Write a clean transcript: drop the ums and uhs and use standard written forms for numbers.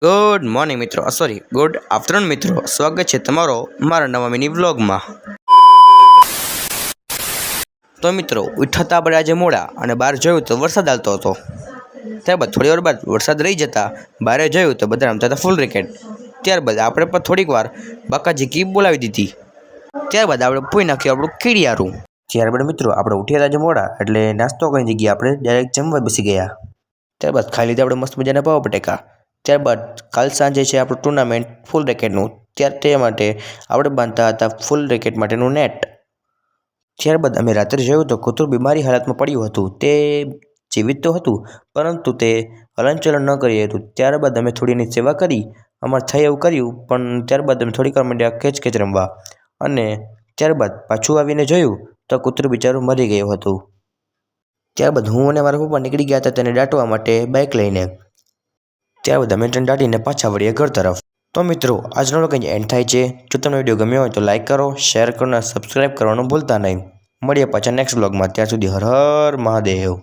Good morning મિત્રો, sorry good afternoon મિત્રો. સ્વાગત છે તમારો મારા નવા મિની વ્લોગમાં. તો મિત્રો ઉઠતા આપણે આજે મોડા અને બહાર જોયું તો વરસાદ આવતો હતો. ત્યારબાદ થોડી વાર બાદ વરસાદ રહી જતા બહાર જોયું તો બધા રમતા હતા ફૂલ રેકેટ. ત્યારબાદ આપણે પણ થોડીક વાર બાકાજી કી બોલાવી દીધી. ત્યારબાદ આપણે પૂઈ નાખ્યું આપણું કીડિયારું. ત્યારબાદ મિત્રો આપણે ઉઠ્યા આજે મોડા એટલે નાસ્તો કઈ જગ્યાએ આપણે ડાયરેક્ટ જમવા બેસી ગયા. ત્યારબાદ ખાઈ લીધા આપણે મસ્ત મજાના પાવ બટેકા. ત્યારબાદ કાલ સાંજે છે આપણું ટુર્નામેન્ટ ફૂલ રેકેટનું. તે માટે આપણે બાંધતા હતા ફૂલ રેકેટ માટેનું નેટ. ત્યારબાદ અમે રાત્રે જોયું તો કૂતરું બીમારી હાલતમાં પડ્યું હતું. તે જીવિત તો હતું પરંતુ તે હલનચલન ન કરી હતું. ત્યારબાદ અમે થોડી એની સેવા કરી, અમારે થાય એવું કર્યું. પણ ત્યારબાદ અમે થોડીક વાર માંડ્યા ખેંચ રમવા અને ત્યારબાદ પાછું આવીને જોયું તો કૂતરું બિચારું મરી ગયું હતું. ત્યારબાદ હું અને મારા પપ્પા નીકળી ગયા હતા તેને દાટવા માટે બાઇક લઈને. ત્યારબાદ અમે ટ્રેન દાટીને પાછા વળીએ ઘર તરફ. તો મિત્રો આજનો વ્લોગ અહીં એન્ડ થાય છે. જો તમને વિડીયો ગમ્યો હોય તો લાઇક કરો, શેર કરો અને સબસ્ક્રાઈબ કરવાનું ભૂલતા નહીં. મળીએ પાછા નેક્સ્ટ વ્લોગમાં. ત્યાં સુધી હર હર મહાદેવ.